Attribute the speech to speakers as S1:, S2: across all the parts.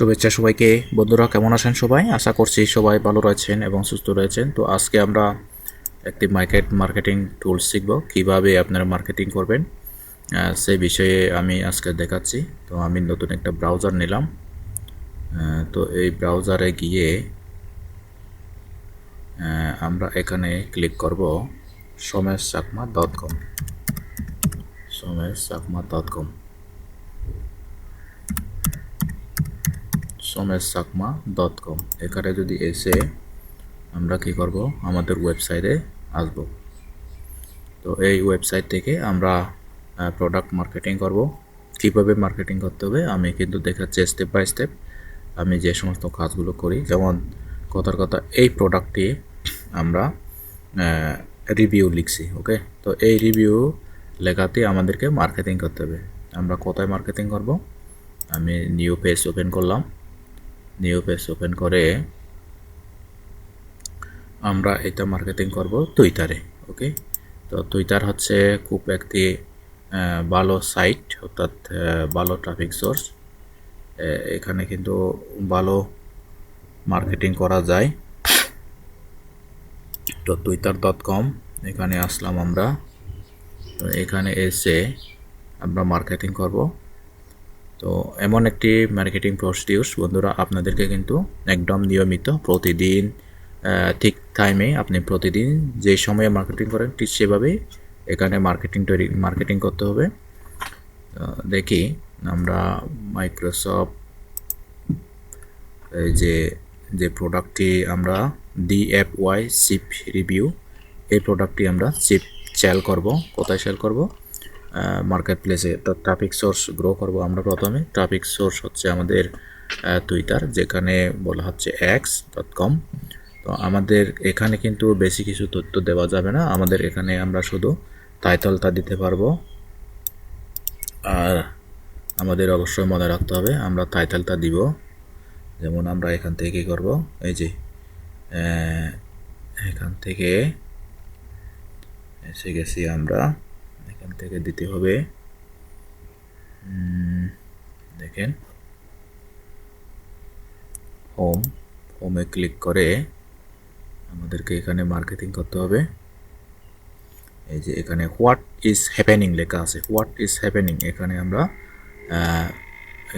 S1: শুভেচ্ছা সবাইকে। বন্ধুরা কেমন আছেন সবাই? আশা করছি সবাই ভালো রয়েছেন এবং সুস্থ রয়েছেন। তো আজকে আমরা একটি মার্কেটিং টুলস শিখব, কিভাবে আপনারা মার্কেটিং করবেন সেই বিষয়ে আমি আজকে দেখাচ্ছি। তো আমি নতুন একটা ব্রাউজার নিলাম। তো এই ব্রাউজারে গিয়ে আমরা এখানে ক্লিক করব sameshchakma.com sameshchakma.com sameshchakma.com এখানে যদি এসে আমরা কি করব, আমাদের ওয়েবসাইটে আসব। তো এই ওয়েবসাইট থেকে আমরা প্রোডাক্ট মার্কেটিং করব। কিভাবে মার্কেটিং করতে হবে আমি কিন্তু দেখাচ্ছি স্টেপ বাই স্টেপ, আমি যে সমস্ত কাজগুলো করি। যেমন কথার কথা, এই প্রোডাক্টটি আমরা রিভিউ লিখছি, ওকে। তো এই রিভিউ লেখাতে আমাদেরকে মার্কেটিং করতে হবে। আমরা কোথায় মার্কেটিং করব? আমি নিউ পেজ ওপেন করলাম। নিউ পেজ ওপেন করে আমরা এটা মার্কেটিং করব টুইটারে, ওকে। তো টুইটার হচ্ছে খুব একটি ভালো সাইট, অর্থাৎ ভালো ট্রাফিক সোর্স। এখানে কিন্তু ভালো মার্কেটিং করা যায়। তো twitter.com এখানে আসলাম আমরা। তো এখানে এসে আমরা মার্কেটিং করব। তো এমন একটি মার্কেটিং প্রসিডিউর বন্ধুরা, আপনাদেরকে কিন্তু একদম নিয়মিত প্রতিদিন ঠিক টাইমে আপনি প্রতিদিন যে সময়ে মার্কেটিং করেন ঠিক সেভাবেই এখানে মার্কেটিং করতে হবে। দেখি আমরা মাইক্রোসফট যে প্রোডাক্টটি আমরা DFY শিপ রিভিউ, এই প্রোডাক্টটি আমরা সেল করব। কোথায় সেল করব? মার্কেট প্লেসে। তো ট্রাফিক সোর্স গ্রো করব আমরা। প্রথমে ট্রাফিক সোর্স হচ্ছে আমাদের টুইটার, যেখানে বলা হচ্ছে x.com। তো আমাদের এখানে কিন্তু বেশি কিছু তথ্য দেওয়া যাবে না। আমাদের এখানে আমরা শুধু টাইটেলটা দিতে পারবো। আর আমাদের অবশ্যই মনে রাখতে হবে আমরা টাইটেলটা দিব। যেমন আমরা এখান থেকে কী করব, এই যে এখান থেকে এসে গেছি আমরা, এখান থেকে দিতে হবে। দেখেন, হোমে ক্লিক করে আমাদেরকে এখানে মার্কেটিং করতে হবে। এই যে এখানে হোয়াট ইজ হ্যাপেনিং লেখা আছে, হোয়াট ইজ হ্যাপেনিং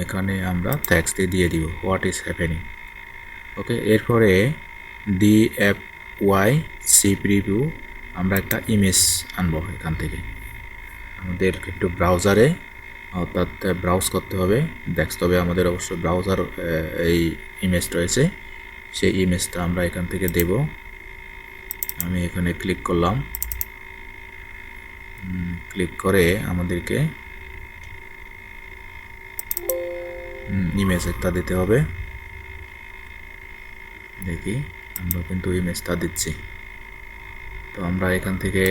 S1: এখানে আমরা টেক্সট দিয়ে দিব হোয়াট ইজ হ্যাপেনিং, ওকে। এরপরে DFY শিপ রিভিউ আমরা একটা ইমেজ আনবো এখান থেকে। আমাদের একটু ব্রাউজারে অর্থাৎ ব্রাউজ করতে হবে, দেখতে হবে আমাদের অবশ্যই ব্রাউজার এই ইমেজ রয়েছে, সেই ইমেজটা আমরা এখান থেকে দেব। আমি এখানে ক্লিক করলাম। ক্লিক করে আমাদেরকে ইমেজ একটা দিতে হবে। দেখি, আমরা কিন্তু ইমেজটা দিচ্ছি। তো আমরা এখান থেকে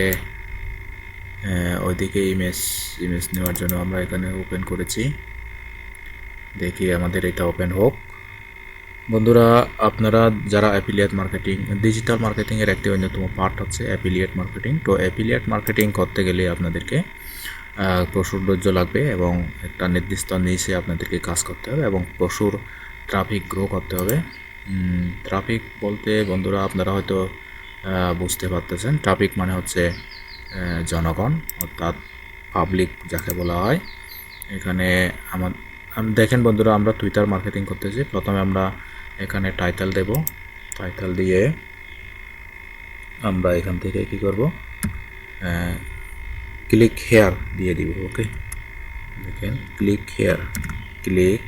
S1: ওইদিকে ইমেজ নেওয়ার জন্য আমরা এখানে ওপেন করেছি। দেখি আমাদের এটা ওপেন হোক। বন্ধুরা, আপনারা যারা অ্যাফিলিয়েট মার্কেটিং, ডিজিটাল মার্কেটিংয়ের একটি অন্যতম পার্ট হচ্ছে অ্যাফিলিয়েট মার্কেটিং। তো অ্যাফিলিয়েট মার্কেটিং করতে গেলে আপনাদেরকে প্রচুর ধৈর্য লাগবে এবং একটা নির্দিষ্ট নিচে আপনাদেরকে কাজ করতে হবে এবং প্রচুর ট্রাফিক গ্রো করতে হবে। ট্রাফিক বলতে বন্ধুরা আপনারা হয়তো বুঝতে পারতেছেন, ট্রাফিক মানে হচ্ছে জনগণ, অর্থাৎ পাবলিক যাকে বলা হয়। এখানে দেখেন বন্ধুরা, আমরা টুইটার মার্কেটিং করতেছি। প্রথমে আমরা এখানে টাইটেল দেব। টাইটেল দিয়ে আমরা এখান থেকে কি করব, ক্লিক হেয়ার দিয়ে দিব, ওকে। দেখেন, click here, click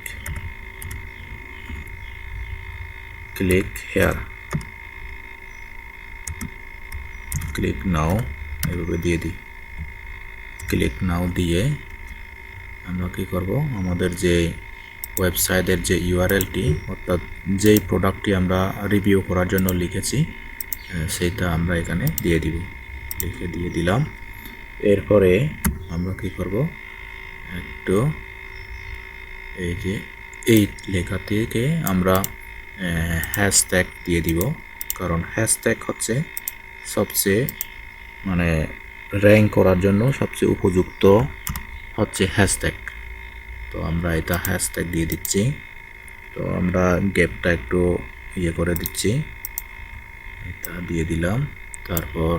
S1: here, click now, এভাবে দিয়ে দিই। ক্লিক নাও দিয়ে আমরা কি করব, আমাদের যে ওয়েবসাইটের যে ইউআরএলটি, অর্থাৎ যেই প্রোডাক্টটি আমরা রিভিউ করার জন্য লিখেছি সেইটা আমরা এখানে দিয়ে দিব। লিখে দিয়ে দিলাম। এরপরে আমরা কি করব, একটু এই যে এই লেখা থেকে আমরা হ্যাশট্যাগ দিয়ে দিব, কারণ হ্যাশট্যাগ হচ্ছে সবচেয়ে র্যাঙ্ক করার জন্য সবচেয়ে উপযুক্ত হচ্ছে হ্যাশট্যাগ। তো আমরা এটা হ্যাশট্যাগ দিয়ে দিচ্ছি। তো আমরা গ্যাপটা একটু ইয়ে করে দিচ্ছি, এটা দিয়ে দিলাম। তারপর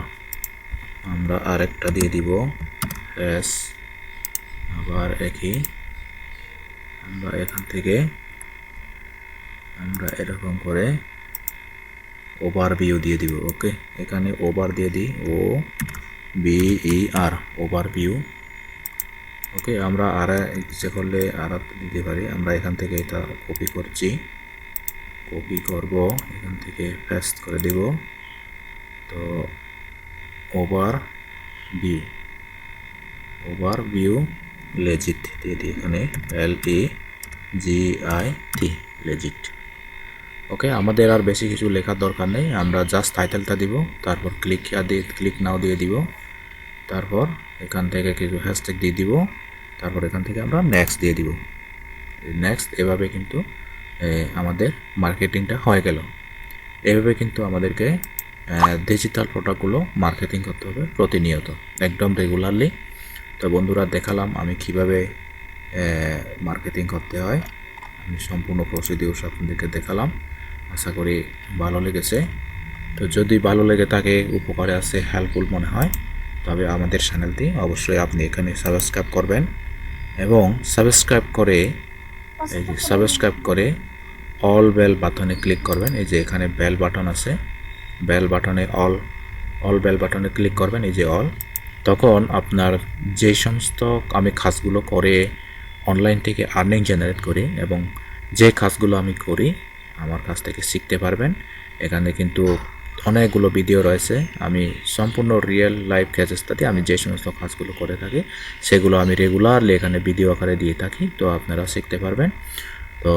S1: আমরা আরেকটা দিয়ে দিব এস, আবার একই আমরা এখান থেকে আমরা এরকম করে ওভারভিউ দিয়ে দিব। ওকে, এখানে ওভার দিয়ে দিই, ও বি ই আর, ওভারভিউ। ওকে, আমরা আর ইচ্ছে করলে আর দিতে পারি। আমরা এখান থেকে এটা কপি করছি, কপি করব, এখান থেকে পেস্ট করে দেব। তো ওভারভিউ, ওভারভিউ লেজিট দিয়ে দিই, এখানে LEGIT, লেজিট। ওকে, আমাদের আর বেশি কিছু লেখার দরকার নেই, আমরা জাস্ট টাইটেলটা দিব, তারপর ক্লিক নাও দিয়ে দিব, তারপর এখান থেকে কিছু হ্যাশট্যাগ দিয়ে দিব, তারপর এখান থেকে আমরা নেক্সট দিয়ে দিব। নেক্সট, এভাবে কিন্তু আমাদের মার্কেটিংটা হয়ে গেল। এভাবে কিন্তু আমাদেরকে ডিজিটাল প্রোডাক্টগুলো মার্কেটিং করতে হবে প্রতিনিয়ত, একদম রেগুলারলি। তো বন্ধুরা, দেখালাম আমি কিভাবে মার্কেটিং করতে হয়, আমি সম্পূর্ণ প্রসিডিউর আপনাদেরকে দেখালাম। আশা করি ভালো লেগেছে। তো যদি ভালো লেগে থাকে, উপকারে আসে, হেল্পফুল মনে হয়, তবে আমাদের চ্যানেলটি অবশ্যই আপনি এখানে সাবস্ক্রাইব করবেন, এবং সাবস্ক্রাইব করে অল বেল বাটনে ক্লিক করবেন। এই যে এখানে বেল বাটন আছে, বেল বাটনে অল বেল বাটনে ক্লিক করবেন, এই যে অল। তখন আপনার যে সমস্ত আমি কাজগুলো করে অনলাইন থেকে আর্নিং জেনারেট করি, এবং যে কাজগুলো আমি করি আমার কাছ থেকে শিখতে পারবেন। এখানে কিন্তু অনেকগুলো ভিডিও রয়েছে, আমি সম্পূর্ণ রিয়েল লাইফ কেস স্টাডি, আমি যে সমস্ত কাজগুলো করে থাকি সেগুলো আমি রেগুলারলি এখানে ভিডিও আকারে দিয়ে থাকি, তো আপনারা শিখতে পারবেন। তো